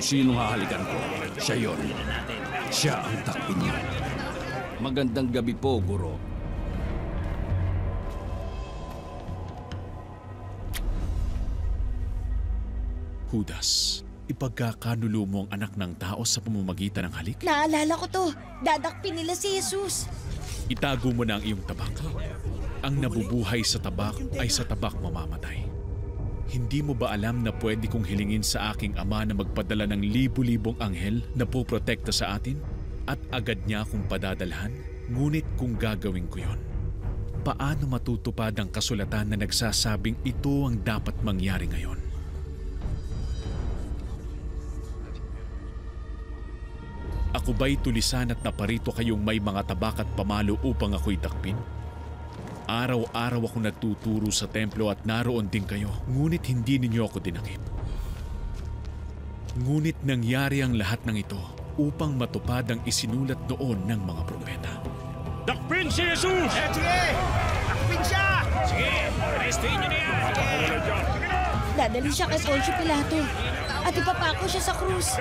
Kung sinong hahalikan ko, siya yun. Siya ang takpin niya. Magandang gabi po, Guro. Judas, ipagkakanulo mo ang anak ng tao sa pamamagitan ng halik? Naalala ko to. Dadakpin nila si Jesus. Itago mo na ang iyong tabak. Ang nabubuhay sa tabak ay sa tabak mamamatay. Hindi mo ba alam na pwede kong hilingin sa aking ama na magpadala ng libu-libong anghel na poprotekta sa atin? At agad niya akong padadalhan? Ngunit kung gagawin ko yon, paano matutupad ang kasulatan na nagsasabing ito ang dapat mangyari ngayon? Ako ba'y tulisan at naparito kayong may mga tabak at pamalo upang ako'y takpin? Araw-araw ako nagtuturo sa templo at naroon din kayo, ngunit hindi ninyo ako dinakip. Ngunit nangyari ang lahat ng ito upang matupad ang isinulat noon ng mga propeta. Dakpin si Jesus! Sige! Takpin siya! Sige! Arrestin niyo na yan! Dadali siya kay Poncio Pilato. At ipapako siya sa krus.